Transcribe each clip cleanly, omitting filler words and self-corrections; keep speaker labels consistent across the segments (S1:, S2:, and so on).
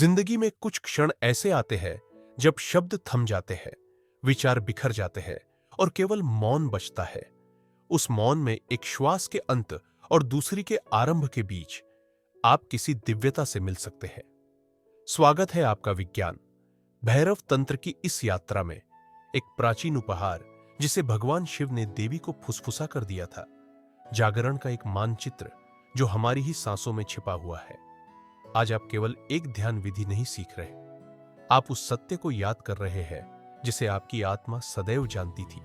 S1: जिंदगी में कुछ क्षण ऐसे आते हैं जब शब्द थम जाते हैं, विचार बिखर जाते हैं और केवल मौन बचता है। उस मौन में एक श्वास के अंत और दूसरी के आरंभ के बीच आप किसी दिव्यता से मिल सकते हैं। स्वागत है आपका विज्ञान भैरव तंत्र की इस यात्रा में। एक प्राचीन उपहार जिसे भगवान शिव ने देवी को फुसफुसा कर दिया था, जागरण का एक मानचित्र जो हमारी ही सांसों में छिपा हुआ है। आज आप केवल एक ध्यान विधि नहीं सीख रहे, आप उस सत्य को याद कर रहे हैं जिसे आपकी आत्मा सदैव जानती थी।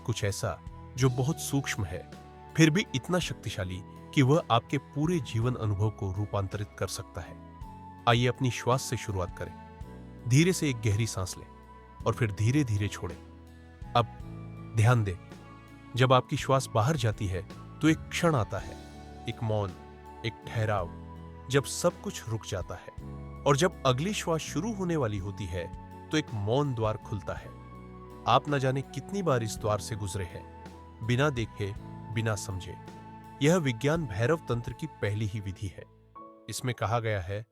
S1: कुछ ऐसा जो बहुत सूक्ष्म है, फिर भी इतना शक्तिशाली कि वह आपके पूरे जीवन अनुभव को रूपांतरित कर सकता है। आइए अपनी श्वास से शुरुआत करें। धीरे से एक गहरी सांस लें और फिर धीरे धीरे छोड़ें। अब ध्यान दें, जब आपकी श्वास बाहर जाती है तो एक क्षण आता है, एक मौन, एक ठहराव, जब सब कुछ रुक जाता है। और जब अगली श्वास शुरू होने वाली होती है तो एक मौन द्वार खुलता है। आप न जाने कितनी बार इस द्वार से गुजरे हैं, बिना देखे, बिना समझे। यह विज्ञान भैरव तंत्र की पहली ही विधि है। इसमें कहा गया है,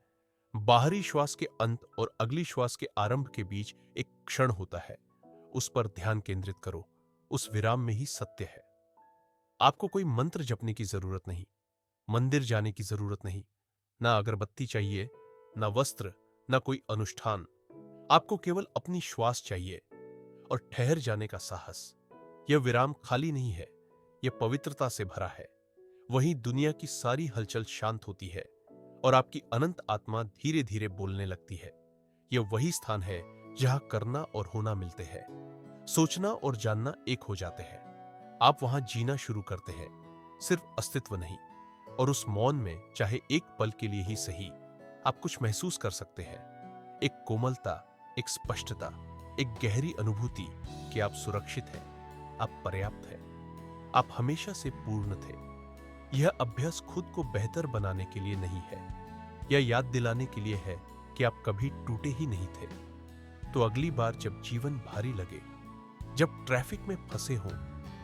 S1: बाहरी श्वास के अंत और अगली श्वास के आरंभ के बीच एक क्षण होता है, उस पर ध्यान केंद्रित करो। उस विराम में ही सत्य है। आपको कोई मंत्र जपने की जरूरत नहीं, मंदिर जाने की जरूरत नहीं, ना अगरबत्ती चाहिए, ना वस्त्र, ना कोई अनुष्ठान। आपको केवल अपनी श्वास चाहिए और ठहर जाने का साहस। यह विराम खाली नहीं है, यह पवित्रता से भरा है। वहीं दुनिया की सारी हलचल शांत होती है और आपकी अनंत आत्मा धीरे धीरे बोलने लगती है। यह वही स्थान है जहां करना और होना मिलते हैं, सोचना और जानना एक हो जाते हैं। आप वहां जीना शुरू करते हैं, सिर्फ अस्तित्व नहीं। और उस मौन में, चाहे एक पल के लिए ही सही, आप कुछ महसूस कर सकते हैं। एक कोमलता, एक स्पष्टता, एक गहरी अनुभूति कि आप सुरक्षित हैं, आप पर्याप्त हैं, आप हमेशा से पूर्ण थे। यह अभ्यास खुद को बेहतर बनाने के लिए नहीं है, यह याद दिलाने के लिए है कि आप कभी टूटे ही नहीं थे। तो अगली बार जब जीवन भारी लगे, जब ट्रैफिक में फंसे हो,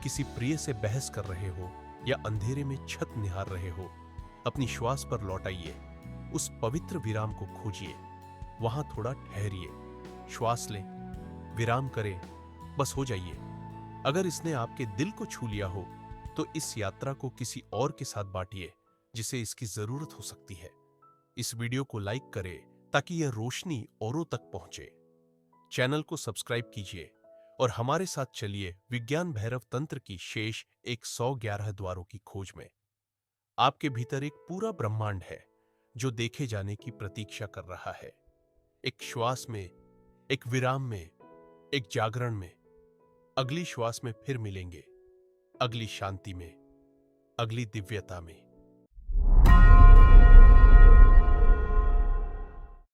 S1: किसी प्रिय से बहस कर रहे हो या अंधेरे में छत निहार रहे हो, अपनी श्वास पर लौट आइए। उस पवित्र विराम को खोजिए, वहां थोड़ा ठहरिए, श्वास लें, विराम करें, बस हो जाइए। अगर इसने आपके दिल को छू लिया हो तो इस यात्रा को किसी और के साथ बांटिए जिसे इसकी जरूरत हो सकती है। इस वीडियो को लाइक करें ताकि यह रोशनी औरों तक पहुंचे। चैनल को सब्सक्राइब कीजिए और हमारे साथ चलिए विज्ञान भैरव तंत्र की शेष 111 द्वारों की खोज में। आपके भीतर एक पूरा ब्रह्मांड है जो देखे जाने की प्रतीक्षा कर रहा है। एक श्वास में, एक विराम में, एक जागरण में। अगली श्वास में फिर मिलेंगे, अगली शांति में, अगली दिव्यता में।